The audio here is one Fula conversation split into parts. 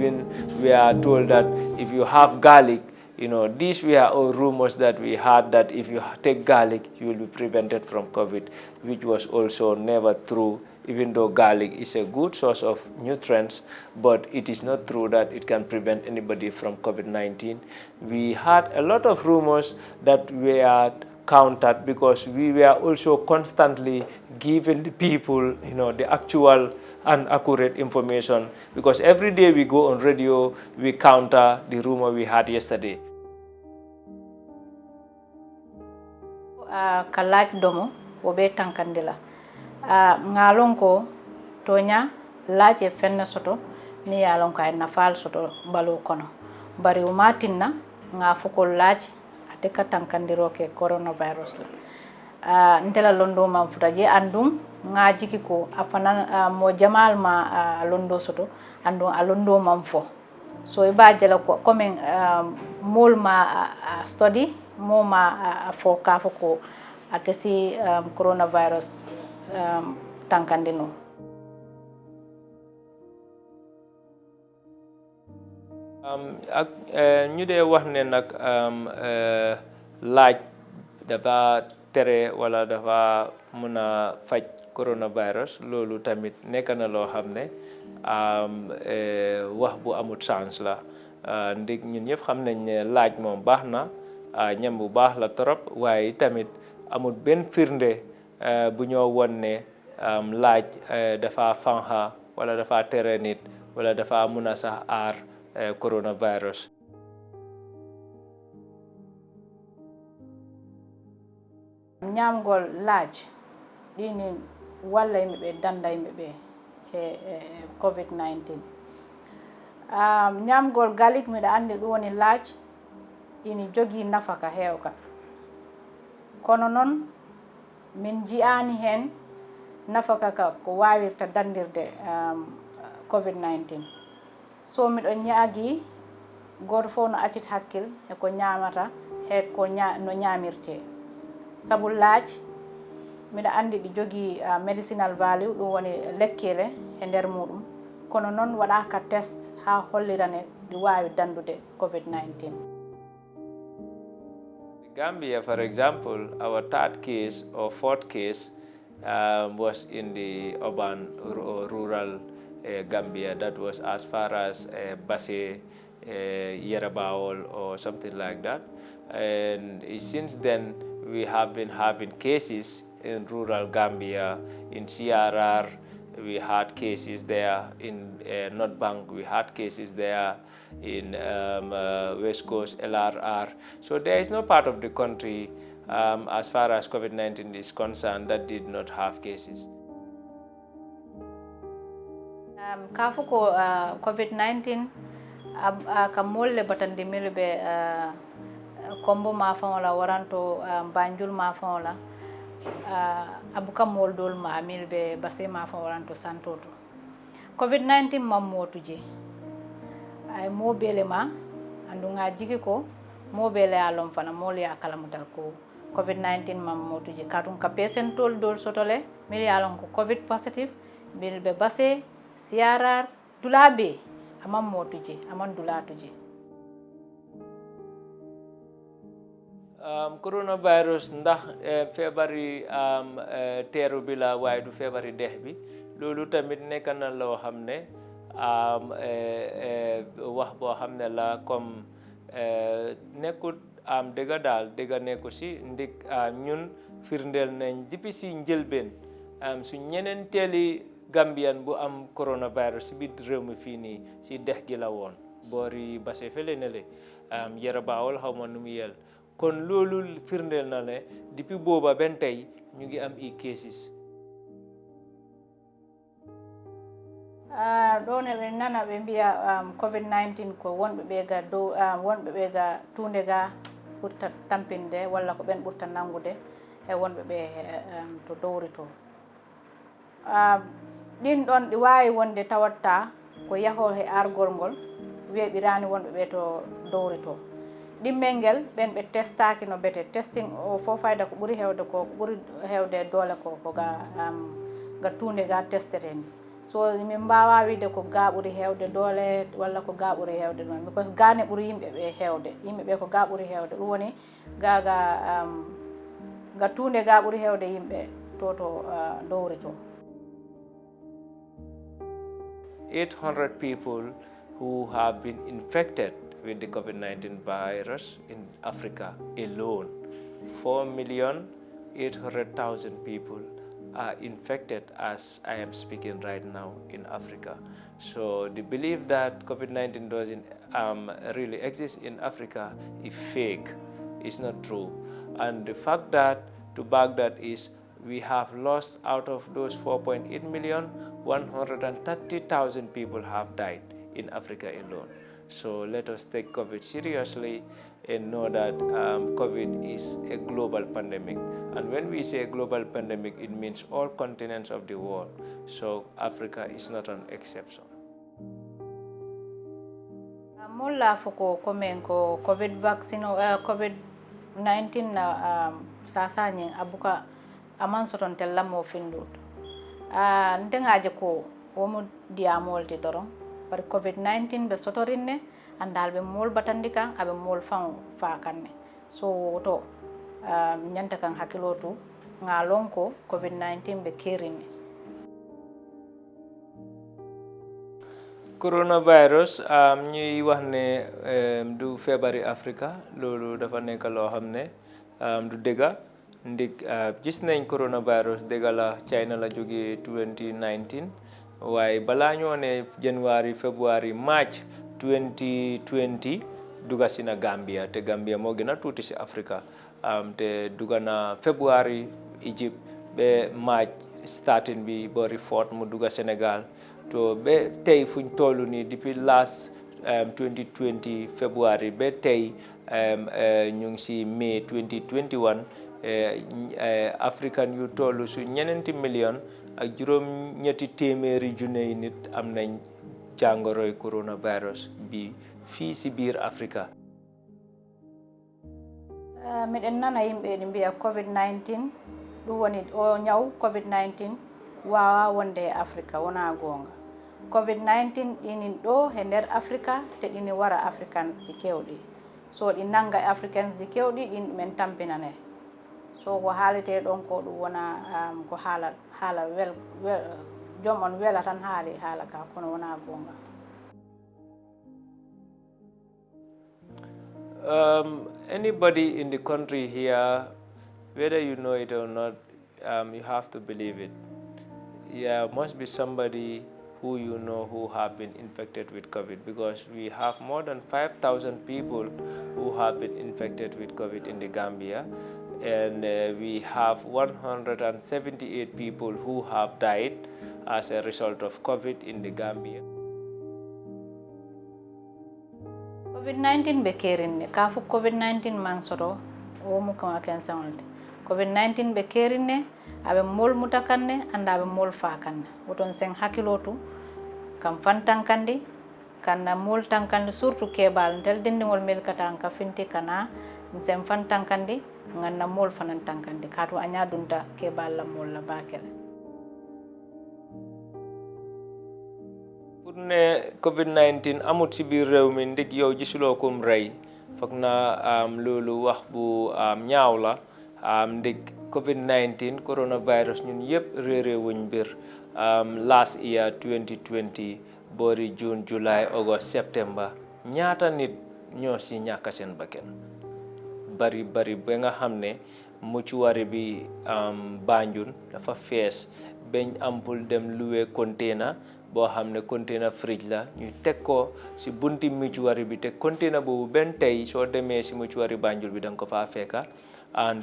even we are told that if you have garlic, these were all rumors that we had, that if you take garlic, you will be prevented from COVID, which was also never true, even though garlic is a good source of nutrients, but it is not true that it can prevent anybody from COVID-19. We had a lot of rumors that were countered because we were also constantly giving the people, the actual and accurate information, because every day we go on radio, we counter the rumor we had yesterday. Kalaj domo obe tankandila ngalon ko tonya laje fenna soto mi yalon kay nafal soto balu kono bari umatinna nga fuko laje ate ka tankandiro ke coronavirus la ntela londo man futaje andum nga jiki ko afana mo jamal ma londo soto andum alondo man fo so iba jela ko comme mol ma study mo ma fo ka fo ko atesi coronavirus tankandino ñu dee wax ne nag laaj dafa tere wala dafa mën a faj coronavirus, loolu tamit nekk na loo xam ne wax bu amut chance la. Ndig ñun ñëpp xam nañ ne laaj moom baax na, ñam bu baax la trop, waaye tamit amul benn firnde bu ñoo won ne laaj dafa fanxa wala dafa tere nit wala dafa mën a sax aar coronavirus. ñamgol laaj ɗini walla yimɓe danda yimɓe COVID-19 ñamgol galik miɗa andi ɗum woni laaj ini jogi nafaka hewka kono noon min jiyani hen nafaka ka ko wawirta dandirde COVID-19 so miɗo ñaagi goto fof no accit hakkil e ko ñamata e ko no ñamirte sabu laaj miɗa andi ɗi jogi medicinal value ɗum woni lekkele e nder muɗum kono noon waɗaka test ha hollirane ɗi wawi dandude COVID-19. Gambia, for example, our third case or fourth case was in the urban or rural Gambia. That was as far as Basse, Yerabawol or something like that. And since then, we have been having cases in rural Gambia, in CRR, we had cases there, in Debunk, we had cases there, in West Coast, LRR. So there is no part of the country, as far as COVID-19 is concerned, that did not have cases. Kafuko COVID-19 kamolle batandi milbe kombo mafaola waranto banjul mafaola abuka moldol ma milbe basse mafaola waranto santoto COVID-19 mamotuje ay mobele ma andunga jigi ko mobele alom fana mol ya kalamutal ko COVID-19 mamotuje katun ka patient tol dol sotole mili alon ko COVID positive bilbe basse siarar dulabe amam motuje amon dulatuje. Coronavirus ndax feebari teeru bi la waaye du feebari dex bi loolu tamit nekk na loo xam ne wax boo xam ne la comme nekkut dëgga daal dëgga nekku si ndik ñun firndeel nañ depuis si njëlbeen su ñeneen teeli Gambian bu am coronavirus si biir réew mi fii nii si dex gi la woon boori Basse fele ne le Yerabawol xaw ma nu mu yel kon loolu firndeel na ne depuis booba ben tey ñu ngi am i cases. ɗon eɓe nana ɓe mbiya COVID-19 ko wonɓe ɓe ga dow wonɓe ɓe ga tunde ga ɓurta tampinde walla ko ɓen ɓurta nangude e wonɓe ɓe to dowri to ɗin ɗon ɗi wawi wonde tawatta ko yaho he argol ngol weeɓirani wonɓe ɓe to dowri to ɗimmel ngel ɓen ɓe testaki no bete testing o fof fayda ko ɓuuri hewde ko ɓuuri hewde doole ko ga tunde ga testeten so min mbawa wiide ko ga ɓuri hewde doole walla ko ga ɓuri hewde ɗum because gane ɓuri yimɓe ɓe hewde yimɓe ɓe ko ga ɓuri hewde ɗum woni ga tunde ga ɓuri hewde yimɓe to dowri to 800 people who have been infected with the COVID-19 virus in Africa alone. 4,800,000 people are infected as I am speaking right now in Africa. So the belief that COVID-19 doesn't really exist in Africa is fake. It's not true. And the fact that to back that is we have lost out of those 4.8 million, 130,000 people have died in Africa alone. So let us take COVID seriously and know that COVID is a global pandemic. And when we say a global pandemic, it means all continents of the world. So Africa is not an exception. Mulla foko komen ko COVID vaccine COVID-19 na sasanye abuka aman soton tellamo findut. Ndengaje ko womu diamolti doron par COVID-19 be sotorinne andal be mol batandika abe mol fan fa kanne. So to nyanta kan hakilotu ngalon ko COVID-19 be kirinne. Coronavirus ñuy wax ne du feebari Africa loolu dafa nekk loo xam ne du dëgga ndig gis nañ coronavirus dëgga la China la jógee 2019 waaye balaa ñoo ne January February March 2020 duga si na Gambia te Gambia moo gën a tuuti si Africa te duga na February Egypt ba March starting bi boori Fort mu duga Sénégal to be tey fuñ tollu ni depuis last 2020 February be tey ñu ngi si May 2021 African yu tollu su ñeneenti million ak juróom ñetti téeméeri junne yi nit am nañ jàngoroy coronavirus bi fii si biir Africa. Miɗen nana yimɓe ɗi mbiya COVID-19 ɗum woni o ñaw COVID-19 wawa wonde e Africa wona gonga. COVID-19 ɗinin ɗo e nder Africa te ɗini wara Africans ji kewɗi. So ɗi nanga e Africans ji kewɗi ɗin ɗumen tampinane. So ko haalete ɗon ko ɗum wona ko haala jom on wela tan haali haala ka kono wona gonga. Anybody in the country here, whether you know it or not, you have to believe it. Yeah, must be somebody who you know who have been infected with COVID, because we have more than 5,000 people who have been infected with COVID in the Gambia, and we have 178 people who have died as a result of COVID in the Gambia. COVID-19 be kerinne kafu COVID-19 man soto o mu kan kensanolde COVID-19 be kerinne abe mol mutakanne anda abe mol fa kanne woton sen hakilotu kam fantankandi kanna mol tankandi surtout kebal tel dindingol mel katan ka finti kana sen fantankandi nganna mol fanan tankandi katu anya dunta kebal la mol la bakele. Pour ne COVID-19 amut si biir réew mi ndig yow gisuloo kum rey foog na loolu wax bu ñaaw la ndig COVID-19 coronavirus ñun yëpp réeré wuñ mbir last year 2020 boori June July August September ñaata nit ñoo si ñàkk seen bakkan bari ba nga xam ne muccuwari bi Banjul dafa fees bañ ampul dem luwe container boo xam ne container fridge la ñu teg ko si bunti muccuwari bi te container boobu benn tey soo demee si muccuwari Banjul bi danga ko faa fekka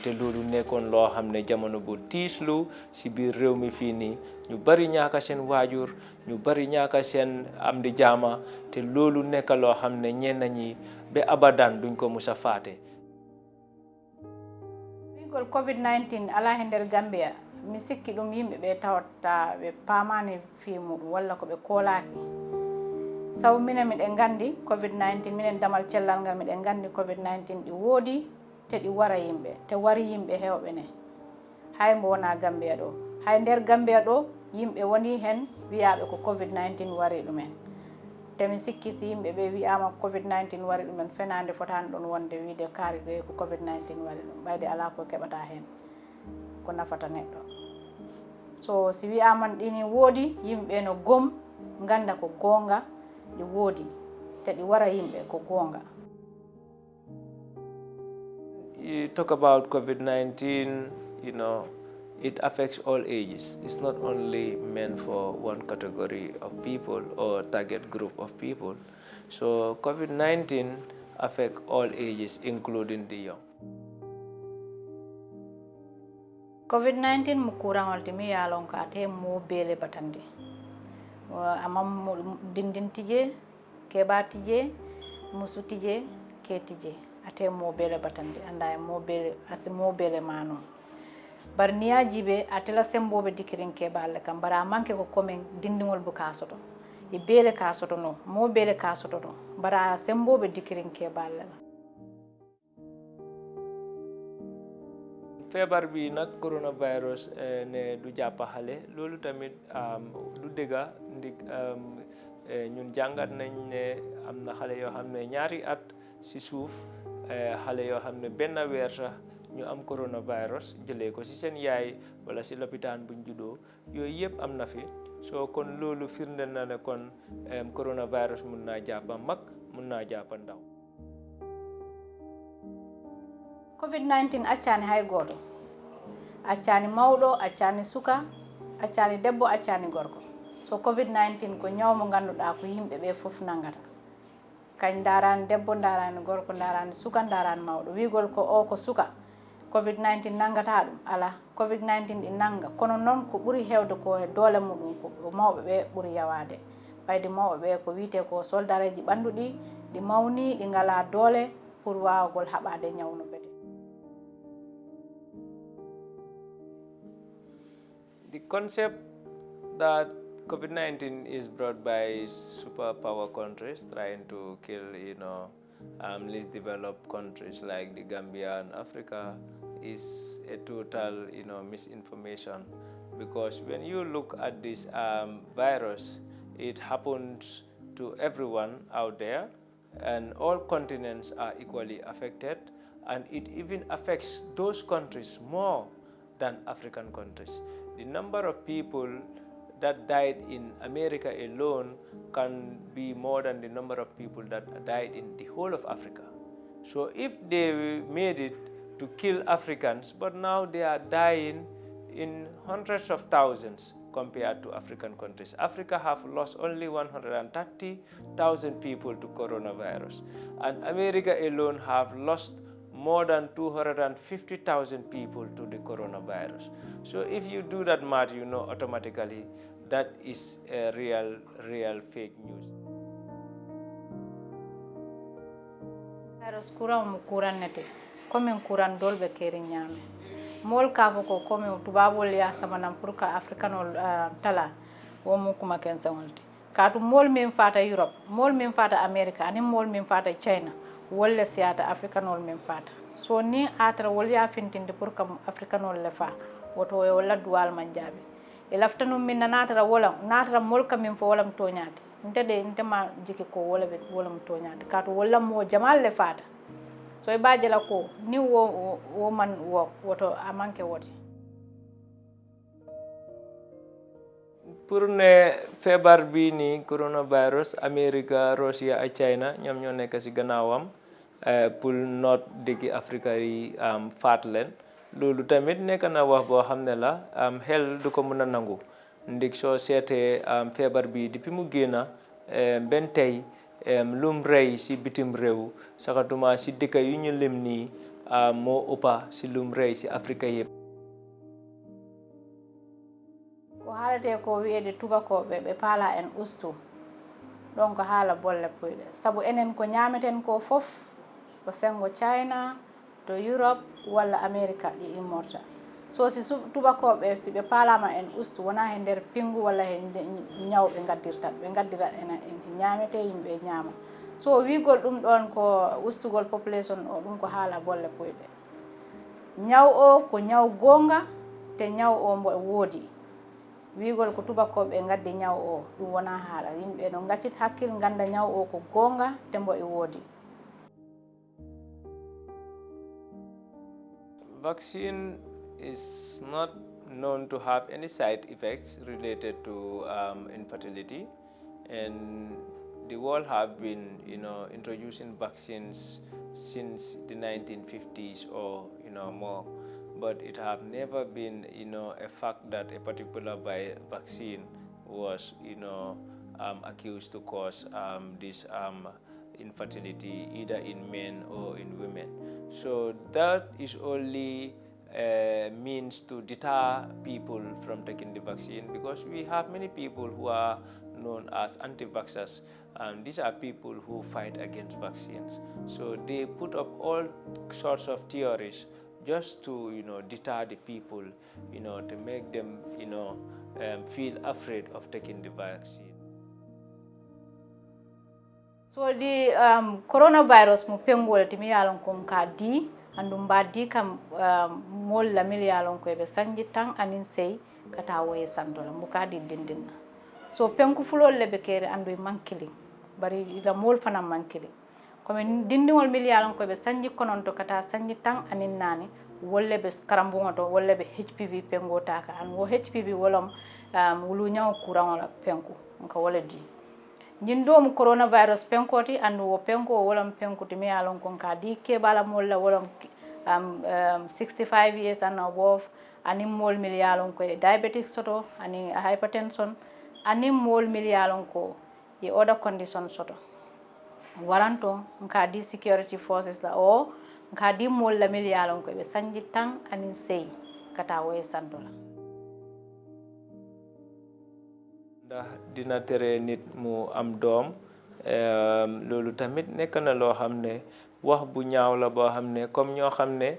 te loolu nekkoon loo xam ne jamono bu tiislu si biir réew mi fii nii ñu bari ñaaka seen waajur ñu bari ñaaka seen am di jaama te loolu nekk loo xam ne ñenn ñi ba abadan duñ ko musa faate. Bigol COVID-19 ala e nder Gambia mi sikki ɗum yimɓe ɓe tawata ɓe paamani fii muɗum walla ko ɓe koolaki sabu minen miɗen gandi COVID-19 minen damal cellal ngal miɗen gandi COVID-19 ɗi woodi te ɗi wara yimɓe te wari yimɓe hewɓe ne hay mbo wona Gambia ɗo hay nder Gambia ɗo yimɓe woni hen wiyaɓe ko COVID-19 wari ɗumen. Temi sikki si yimɓe ɓe wiyama COVID-19 wari ɗumen fenande fotani ɗon wonde wiide kaari ko COVID-19 wari ɗum, ɓayde ala ko keɓata hen ko nafata neɗɗo. So si wiyaman ɗini woodi yimɓe no gom ganda ko gonga ɗi woodi te ɗi wara yimɓe ko gonga. You talk about COVID-19, you know, it affects all ages. It's not only meant for one category of people or target group of people. So COVID-19 affects all ages, including the young. COVID-19 mu kurangol timi yalon ka te mo bele batandi. Amam dindin tije, keba tije, musu tije, ke tije. Ate mo bele batandi anda mo bele asi mo bele mano. Bar niya jibe atela sembobe dikirin keballe kam bara manke ko komen dindingol bu kasoto. E bele kasoto no, mo bele kasoto no. Bara sembobe dikirin keballe. Feebar bi nag coronavirus ne du jàppa xale loolu tamit du dëgga ndig ñun jàngat nañ ne am na xale yoo xam ne ñaari at si suuf xale yoo xam ne benn weer sax ñu am coronavirus jëlee ko si seen yaay wala si lopitaan buñ juddoo yooyu yëpp am na fi soo kon loolu firnde na ne kon coronavirus mun naa jàppa mag mun naa jàppa ndaw. COVID-19 accani hay goto, accani mawɗo, accani suka, accani debbo, accani gorko. So COVID-19 ko ñawmo ganduɗa ko yimɓe ɓe fof nangata. Kañ darani debbo, darani gorko, darani suka, darani mawɗo. Wigol ko o ko suka, COVID-19 nangata ɗum ala. COVID-19 ɗi nanga kono noon ko ɓuuri hewde ko e doole muɗum ko mawɓe ɓe ɓuuri yawade. Ɓayde mawɓe ɓe ko wiite ko soldareji ɓanduɗi ɗi mawni ɗi ngala doole pour wawagol haɓade ñawno bete. The concept that COVID-19 is brought by superpower countries trying to kill, least developed countries like the Gambia and Africa is a total, misinformation. Because when you look at this virus, it happens to everyone out there, and all continents are equally affected, and it even affects those countries more than African countries. The number of people that died in America alone can be more than the number of people that died in the whole of Africa. So if they made it to kill Africans, but now they are dying in hundreds of thousands compared to African countries. Africa have lost only 130,000 people to coronavirus, and America alone have lost more than 250,000 people to the coronavirus. So if you do that math, you know automatically that is a real fake news. Virus kuran mu kuran nete, comme kuran dolbe keri nyame. Mol kafo ko comme tubabol ya samanam pour ka africanol tala wo mu kuma kensangolti. Katu mol min fata Europe, mol min fata America, ani mol min fata China. Wolle siata africanol min fata so ni atra wol ya fintinde pour kam africanol le fa woto e wala duwal man jabi e laftanu min natara wolam natara mol kam min fo wolam toñade ntede ntema jiki ko wala be wolam toñade kato wala mo jamal le fata so e baaje la ko ni wo man wo woto amanke woti pour ne feebar bi ni coronavirus America, Russia ak China ñoom ñoo nekk ci gannaawam pour not dëkki Afrika yi faat leen loolu tamit nekk na wax boo xam ne la xel du ko mën a nangu ndig soo seetee feebar bi depuis mu génna benn tey lum rey ci bitim réew saxatuma ci dëkk yu ñu lim nii moo ëppa ci lum rey ci Afrika yëpp. ko haalate ko wi'ede tubakoɓe ɓe paala en ustu donc haala bolle puyɗe sabu enen ko ñameten ko fof ko sengo China to Europe walla America ɗi immorta so si tubakoɓe si ɓe paalama en ustu wona he nder pingu walla he ñaw ɓe gaddirat en ñamete yimɓe ñaama so wigol ɗum ɗon ko ustugol population o ɗum ko haala bolle puyɗe ñaw o ko ñaw gonga te ñaw o mbo woodi wigol ko tubakoɓe gaddi ñaw o ɗum wona haala yimɓe no gaccit hakkil ganda ñaw o ko gonga tembo e woodi. Vaccine is not known to have any side effects related to infertility, and the world have been, introducing vaccines since the 1950s or more, but it have never been, a fact that a particular vaccine was, accused to cause this infertility either in men or in women. So that is only means to deter people from taking the vaccine, because we have many people who are known as anti-vaxxers. These are people who fight against vaccines. So they put up all sorts of theories just to deter the people, to make them feel afraid of taking the vaccine. So the coronavirus mo pengol timi yalon kom ka di andum ba di kam mol la mil yalon ko be sanji tan anin sey kata woye sandola mo ka di dindinna. So penku fulol lebe kere andu mankili bari ida mol fana mankili comme dindingol mil yalon ko be sanji kononto kata sanji tan anin nani wolle be karambungo to wolle be HPV pengo taka an wo HPV wolom wulu nyaw kurangola penku nka wala di ñindomu coronavirus penkoti andu wo penko wolom penkuti mi yalon kon ka di ke bala molla wolom 65 years and above ani mol mil yalon ko diabetic soto ani hypertension ani mol mil yalon ko e other condition soto waranto nka di security forces la o nka di mol la mil yalon ko be sanji tan ani sey kata woy sandola. ndax dina tere nit mu am doom loolu tamit nekk na loo xam ne wax bu ñaaw la boo xam ne comme ñoo xam ne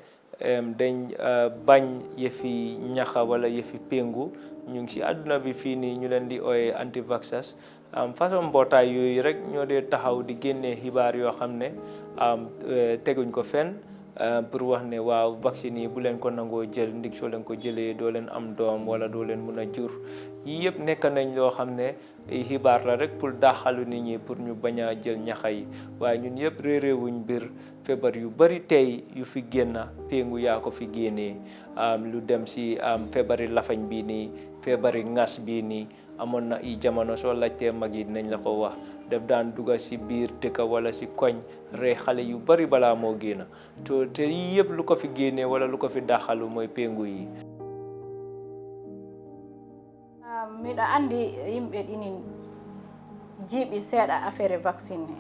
dañ bañ yëfi ñaxa wala yëfi péngu ñu ngi ci àdduna bi fii nii ñu leen di ooye anti-vaxxers façon mbootaay yooyu rek ñoo dee taxaw di génnee xibaar yoo xam ne teguñ ko fenn pour wax ne waaw vaccine yi bu leen ko nangoo jël ndig soo leen ko jëlee doo leen am doom wala doo leen mun a jur yii yëpp nekk nañ loo xam ne xibaar la rek pour daaxalu nit ñi pour ñu bañ a jël ñaxa yi waaye ñun yëpp réeréewuñ mbir feebar yu bari tey yu fi génn péngu yaa ko fi génnee lu dem si feebari lafañ bii nii feebari ngas bii nii amoon na i jamono soo laajtee mag yi dinañ la ko wax def daan duga si biir dëkka wala si koñ rey xale yu bari balaa moo génn te yii yëpp lu ko fi génnee wala lu ko fi daaxalu mooy péngu yi. miɗa andi yimɓe ɗinin jiiɓi seeɗa affaire vaccine he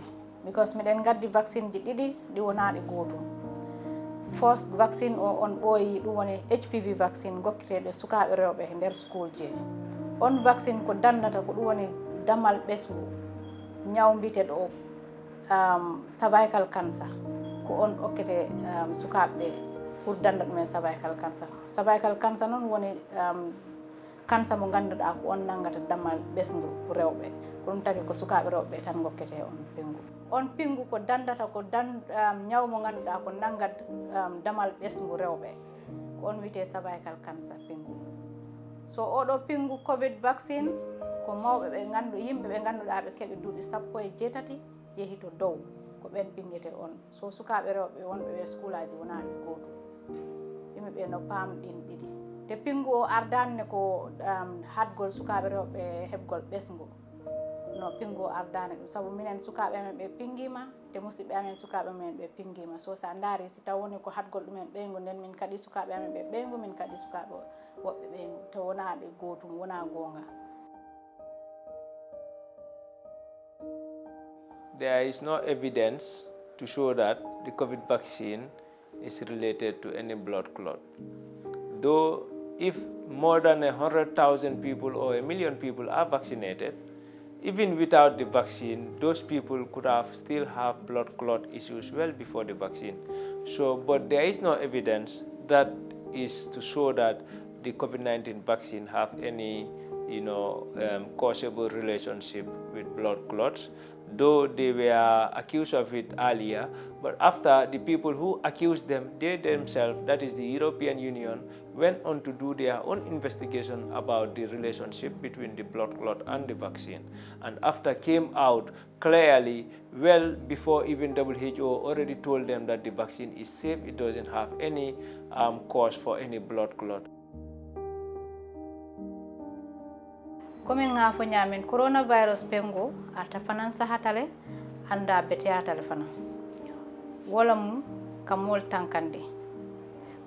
because miɗen gaddi vaccine ji ɗiɗi ɗi wonaɗi gootum. First vaccine o on ɓooyi ɗum woni HPV vaccine gokkiteɗe sukaaɓe rewɓe e nder school je on vaccine ko dandata ko ɗum woni damal ɓesgu ñaw mbiteɗo o cervical cancer ko on okkete sukaaɓe pour danda ɗumen cervical cancer noon woni cancer mo ganduɗa ko on nangata damal ɓesgu rewɓe ko ɗum tagi ko sukaaɓe rewɓe tan gokkete on pingu ko dandata ko ñaw mo ganduɗa ko nangat damal ɓesgu rewɓe ko on wiyete cervical cancer pingu. So oɗo pingu covid vaccine ko mawɓe ɓe gandu yimɓe ɓe ganduɗa ɓe keeɓi duuɓi 17 yehi to dow ko ɓen pingete on. So sukaaɓe rewɓe wonɓe ɓe school aji wonaɓe gootu yimɓe ɓe no paamɗin ɗiɗi te pingu o ardane ko hadgol sukaaɓe rewɓe heɓgol ɓesgu no pingu o ardane ɗum sabu minen sukaaɓe amen ɓe pingima te musidɓe amen sukaaɓe amen ɓe pingima. So sa ndaari si taw woni ko hadgol ɗumen ɓeygu nden min kadi sukaaɓe amen ɓe ɓeygu min kadi sukaaɓe woɓɓe ɓeygu te wonaɗe gootum wona goonga. There is no evidence to show that the COVID vaccine is related to any blood clot. Though if more than 100,000 people or 1 million people are vaccinated, even without the vaccine, those people could still have blood clot issues well before the vaccine. So, but there is no evidence that is to show that the COVID-19 vaccine have any, causable relationship with blood clots, though they were accused of it earlier. But after, the people who accused them, they themselves, that is the European Union, went on to do their own investigation about the relationship between the blood clot and the vaccine. And after came out clearly, well before even WHO already told them that the vaccine is safe, it doesn't have any cause for any blood clot. Komi ngafo nyamin coronavirus pengo ata fanan sahatale anda beteatale fana wala mu kamol tankande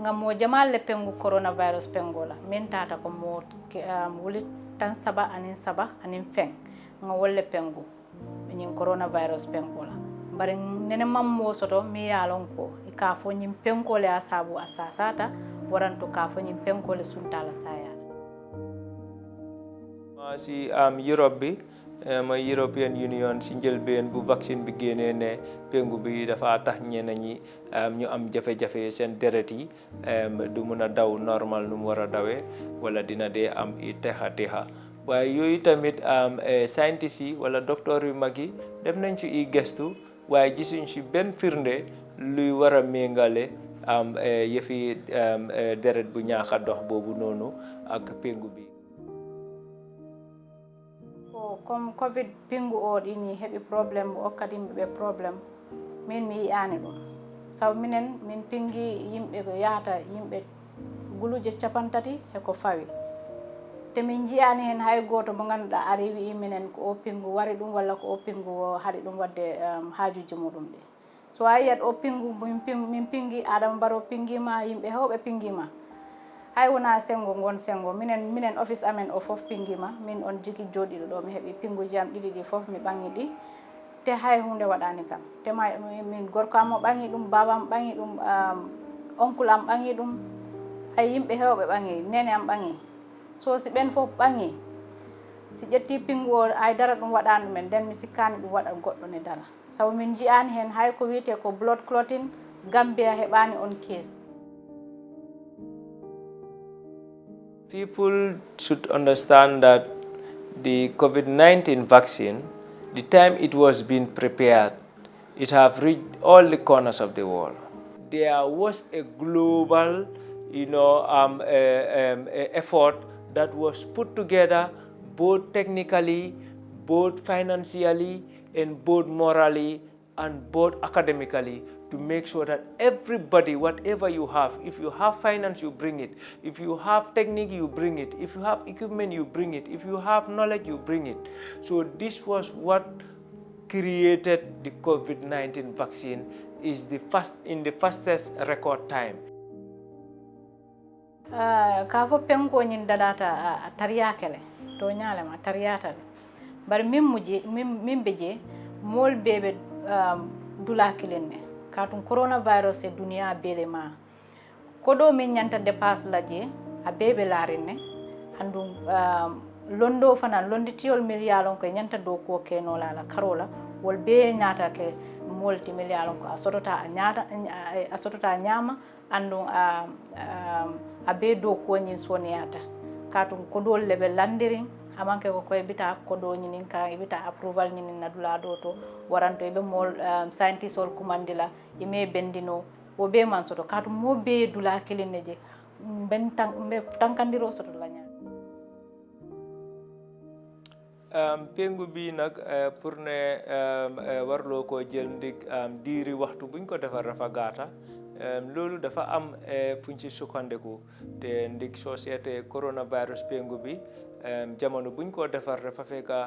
ngamo jamal le pengu coronavirus pengola min tata ko mo wuli tan saba anin feng nga wolle pengu nyin coronavirus pengola bari nene mammo soto mi yalon ko ka fo nyim penkole asabu asasata waranto ka fo nyim penkole suntala saya si Europe bi ma European Union si njëlbeen bu vaccine bi génnee ne pengu bi dafa tax ñeneen ñi ñu am jafe-jafe seen deret yi du mun a daw normal nu mu war a dawee wala dina dee am i texa waaye yooyu tamit scientists yi wala docteur yu mag yi dem nañ ci i gestu waaye gisuñ ci benn firnde luy war a méngale yëfi deret bu ñaax a dox boobu noonu ak pengu bi. comme covid pingu o ɗini heɓi probléme o kadi ɓe probléme min mi yiyani ɗum saw minen min pingi yimɓe ko yahata yimɓe guluje 50 eko fawi te min jiyani hen hay goto mo ganduɗa ari wi minen ko o pingu wari ɗum walla ko o pingu haɗi ɗum wadde hajuji muɗum ɗi so a yiyat o pingu min pingi Adama Barrow pingima yimɓe hewɓe pingima hay wona sengo gon sengo minen office amen o fof pingima min on jigi jodiɗo ɗo mi heeɓi pinguji am ɗiɗi ɗi fof mi ɓangi ɗi te hay hunde waɗani kam te min gorko am o ɓangi ɗum babam ɓangi ɗum oncle am ɓangi ɗum ay yimɓe hewɓe ɓangi nene am ɓangi so si ɓen fof ɓangi si ƴetti pingu o ay dara ɗum waɗani ɗumen nden mi sikkani ɗum waɗa goɗɗo ne dara sabu min jiyani hen hay ko wiyete ko blood clotting Gambia heɓani on case. People should understand that the COVID-19 vaccine, the time it was being prepared, it have reached all the corners of the world. There was a global, effort that was put together, both technically, both financially, and both morally, and both academically, to make sure that everybody, whatever you have, if you have finance, you bring it. If you have technique, you bring it. If you have equipment, you bring it. If you have knowledge, you bring it. So this was what created the COVID-19 vaccine is in the fastest record time. Ka fo penko nyin dadata tariyakele to nyalema tariyatale bar min beje mol bebe dula kilenne katum coronavirus e dunia bele ma kodo min nyanta dépasse laje a bebe larine andum londo fana londitiol miliyalon ko nyanta do ko keno la karola wol be nyata ke multi miliyalon ko asotota nyama andum a be do ko nyin soniyata katum kodo lebe landirin amanke ko koy bita kodo nyinin ka bita approval nyinin na dula do to waranto be mol scientist ol kumandila ime bendino o be man soto katum mo be dula keleneje ben tankandiro soto lanya pengu bi nak pour ne warlo ko jël ndik diri waxtu buñ ko defar rafa gata lolu dafa am fuñ ci sukkandiku te ndik société coronavirus pengu bi jamono buñ ko defar dafa fekka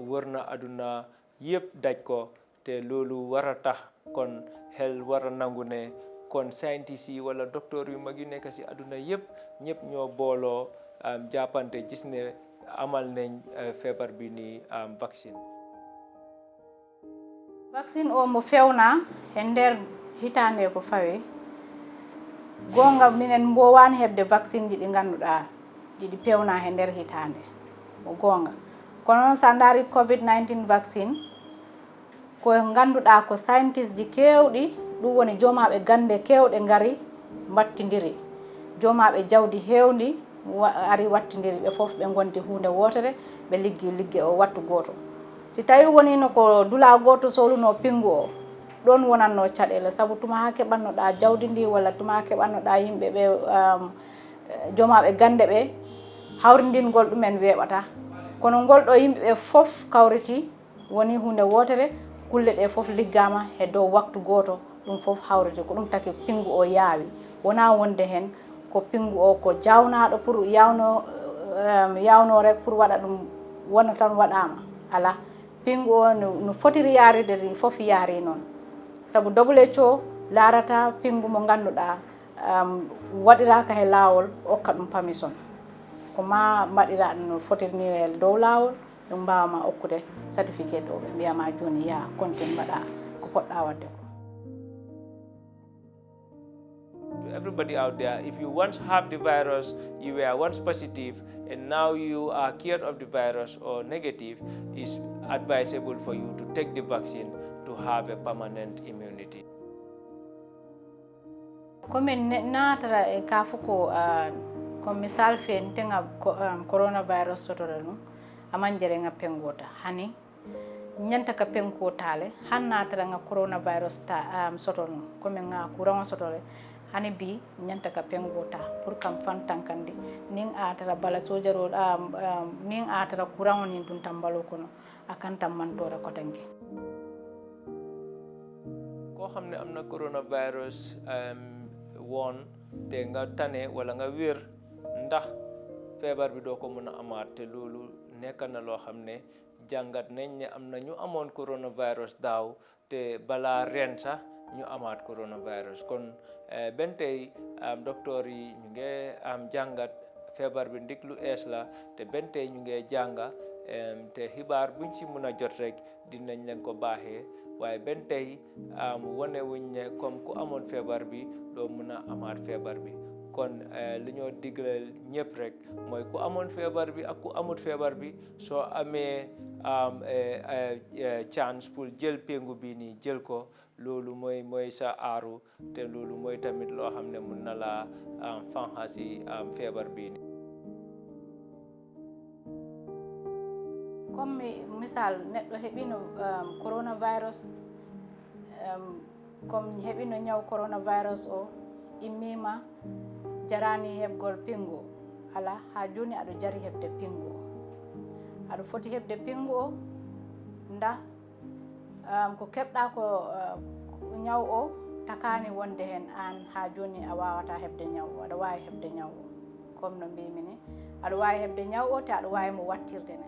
wërna aduna yépp daj ko te lolu wara tax kon xel wara nangu ne kon scientist yi wala docteur yu mag yu nekk ci aduna yépp ñëpp ñoo booloo jàppante gis ne amal nañ feebar bi ni vaccine o mo fewna e nder hitande ko fawe gonga minen mbowani hebde vaccine ji ɗi ganduɗa ɗiɗi pewna e nder hitande mo gonga kono noon sa daari COVID-19 vaccine ko ganduɗa ko scientist ji kewɗi ɗum woni jomaɓe gande kewɗe ngari battidiri jomaɓe jawdi hewndi ari wattidiri ɓe fof ɓe gondi hunde wotere ɓe liggi o wattu goto si tawi wonino ko dula goto soluno pingu o ɗon wonanno caɗele sabu tuma ha keɓannoɗa jawdi ndi walla tuma ha keɓannoɗa yimɓe ɓe jomaɓe gande ɓe hawrindingol ɗumen weeɓata kono ngol ɗo yimɓe ɓe fof kawriti woni hunde wotere kulle ɗe fof liggama e dow waktu goto ɗum fof hawriti ko ɗum taki pingu o yaawi wona wonde hen ko pingu o ko jawnaɗo pour yawno rek pour waɗa ɗum wona tan waɗama ala pingu o no fotiri yaride ni fof yaari noon sabu WHO larata pingu mo ganduɗa waɗiraka he lawol okka ɗum permission ko ma mbaɗira no fotiri ni e dow lawol ɗum mbawama okkude certificate o ɓe mbiyama joni ya continue mbaɗa ko poɗɗa wadde ko. To everybody out there, if you once have the virus, you were once positive, and now you are cured of the virus or negative, it's advisable for you to take the vaccine to have a permanent immunity. Komin natara e kafuko ko misal fe ntenga coronavirus sotore no amanjere nga pengota hani nyanta ka pengotale han natara nga coronavirus ta soto no komin nga kurango sotore hani bi nyanta ka pengota pour kam fantankandi ning atara bala sojaro ning atara kurango ni dun tambalo kono akanta mantora kotangi ko xamne amna coronavirus won te nga tane wala nga wér ndax feebar bi doo ko mën a amaat te loolu nekk na loo xam ne jàngat nañ ne am na ñu amoon coronavirus daaw te balaa ren sax ñu amaat coronavirus kon ben tey docteur yi ñu ngi am jàngat feebar bi ndik lu ees la te ben tey ñu ngi jànga te xibaar buñ ci mën a jot rek dinañ leen ko baaxee waaye ben tey wane wuñ ne comme ku amoon feebar bi doo mën a amaat feebar bi kon li ñoo digleel ñëpp rek mooy ku amoon feebar bi ak ku amut feebar bi soo amee chance pour jël péngu bi nii jël ko loolu mooy sa aaru te loolu mooy tamit loo xam ne mun na laa fanxa si feebar bi nii. comme misal neɗɗo heɓino coronavirus comme heɓino ñaw coronavirus o immima jarani heɓgol pingu ala ha joni aɗa jari heɓde pingu aɗa foti heɓde pingu o nda ko keɓɗa ko ñaw o takani wonde hen an ha joni a wawata heɓde ñaw o aɗa wawi heɓde ñaw o comme no mbimi ni aɗa wawi heɓde ñaw o te aɗa wawi mo wattirde ne.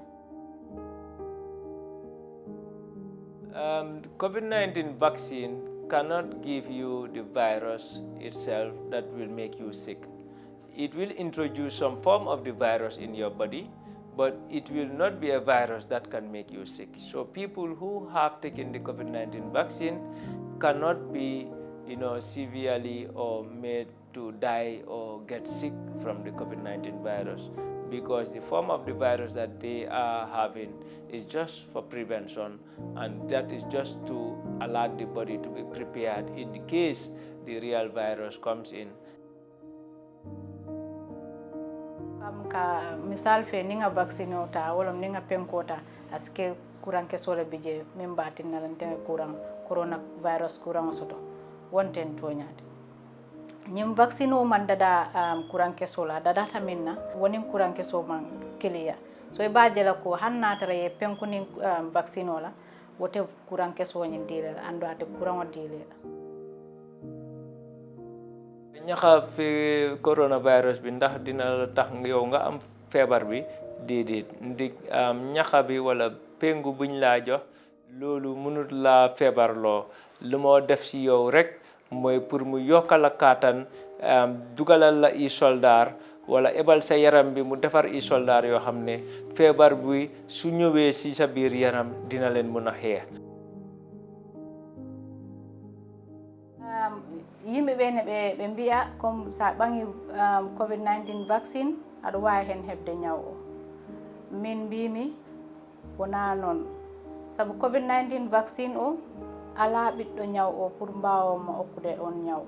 COVID-19 vaccine cannot give you the virus itself that will make you sick. It will introduce some form of the virus in your body, but it will not be a virus that can make you sick. So people who have taken the COVID-19 vaccine cannot be, severely or made to die or get sick from the COVID-19 virus, because the form of the virus that they are having is just for prevention, and that is just to alert the body to be prepared in the case the real virus comes in. Ka misal fe ninga vaccine ota wala ninga penkota aske kurang kesole bije min batin nalante kurang coronavirus kurang soto wonten toñade ñim vaccine o man dada kurang kesola dada taminna woni kurang keso man kiliya so e bajela ko hannatara ye penkuni vaccine ola wote kurang keso ñi dile ando ate kurang o dile ñaxa fi coronavirus bi ndax dina tax yow nga am feebar bi déedéet ndik ñaxa bi wala pengu buñ laa jox loolu mënut laa feebarloo lu moo def si yow rek mooy pour mu yokkal a kaatan dugalal la i soldaar wala ebal sa yaram bi mu defar i soldaar yoo xam ne feebar bi su ñëwee si sa biir yaram dina leen mën a xeex. yimɓe ɓe ne ɓe mbiya comme sa ɓangi COVID-19 vaccine aɗa wawi hen heɓde ñaw o min mbimi wona noon saabu COVID-19 vaccine o ala ɓiɗɗo ñaw o pour mbawama hokkude on ñaw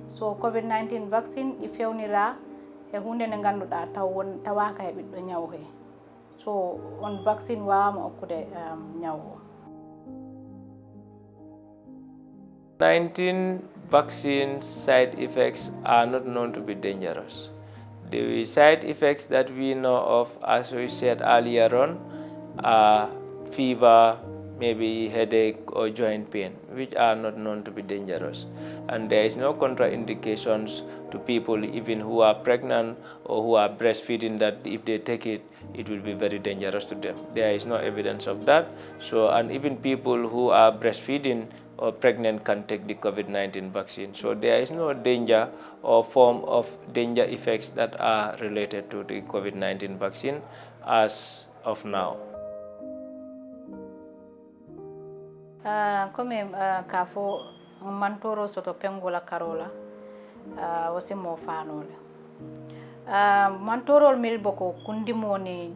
so COVID-19 vaccine ɗi fewnira e hunde nde ganduɗa tawaka e ɓiɗɗo ñaw he so on vaccine wawama hokkude ñaw o 19 vaccine side effects are not known to be dangerous. The side effects that we know of, as we said earlier on, are fever, maybe headache or joint pain, which are not known to be dangerous. And there is no contraindications to people even who are pregnant or who are breastfeeding that if they take it, it will be very dangerous to them. There is no evidence of that. So, and even people who are breastfeeding or pregnant can take the COVID-19 vaccine. So there is no danger or form of danger effects that are related to the COVID-19 vaccine as of now. Comme ka fo mantoro soto pengola karola wasi mo fanole mantorol mil boko kundimo ni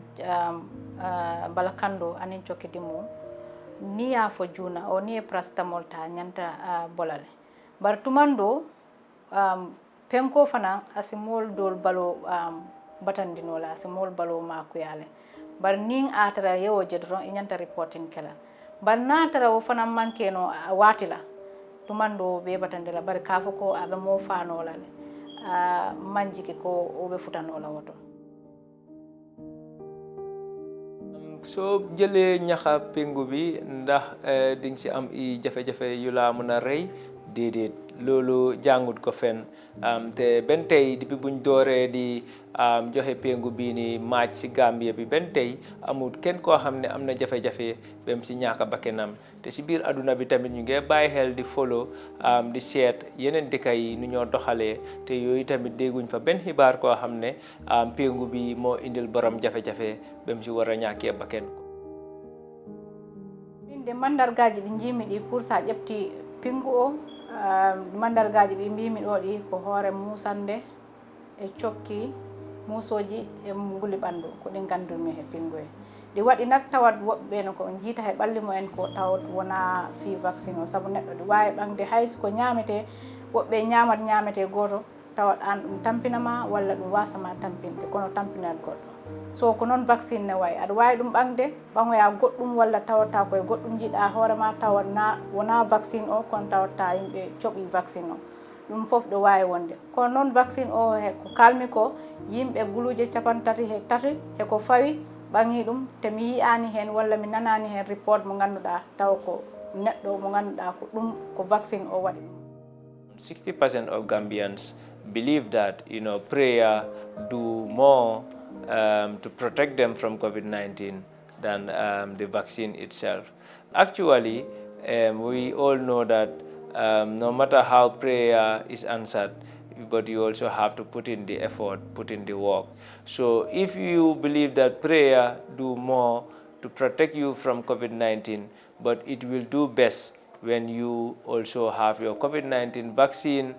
balakando anin chokidimo ni ya fo juna o ni paracetamol ta nyanta bolale bar tumando penko fana asimol dol balo batandinola asimol balo makuyale bar ning atara yewo jedron nyanta reporting kala bar natara wo fana manke no watila tumando be batandela bar kafo ko abe mo fanola le manjiki ko o be futanola woto. So jëlee ñaxa pengu bi ndax ding ci am I jafe-jafe yu la mëna rey déedéet loolu jàngut ko fen te ben tey depuis buñ dooree di joxe pengu bii ni maaj ci Gambia bi ben tey amul kenn koo xam ne am na jafe-jafe bem ci ñaaka bakkenam te ci biir aduna bi tamit ñu ngi bàyyi xel di follow di seet yeneen dëkk yi nu ñoo doxalee te yooyu tamit dégguñ fa benn xibaar koo xam ne pengu bi moo indil borom jafe-jafe bem ci war a ñàkkee bakken inde mandargaji ɗi jimi ɗi pour sa ƴefti pingu o mandargaji ɗi mbimi ɗo ɗi ko hoore musande e cokki musoji e nguli ɓandu ko ɗi gandumi he pingu e ɗi waɗi nak tawat woɓɓe no ko jiita he ɓalli mumen ko tawat wona fi vaccine o saabu neɗɗo ɗi wawi ɓangde hayso ko ñamete woɓɓe ñamete goto tawat an ɗum tampinama walla ɗum wasama tampinde kono tampinat goɗɗo so ko noon vaccine ne wayi aɗa wawi ɗum ɓangde ɓaŋoya goɗɗum walla tawata koye goɗɗum jiiɗa hoorema tawa wona vaccine o kono tawata yimɓe coɓi vaccine o ɗum foof ɗo wawi wonde kono noon vaccine o he ko kalmi ko yimɓe guluje 33 heko fawi ɓaŋi ɗum te mi yiyani hen walla mi nanani hen report mo ganduɗa taw ko neɗɗo mo ganduɗa ko ɗum ko vaccine o waɗi ɗum 60% of Gambians believe that prayer do more to protect them from COVID-19 than the vaccine itself. Actually, we all know that no matter how prayer is answered, but you also have to put in the effort, put in the work. So if you believe that prayer do more to protect you from COVID-19, but it will do best when you also have your COVID-19 vaccine,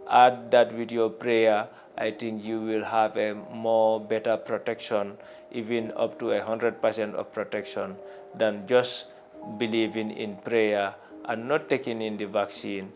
add that with your prayer, I think you will have a more better protection, even up to 100% of protection, than just believing in prayer and not taking in the vaccine.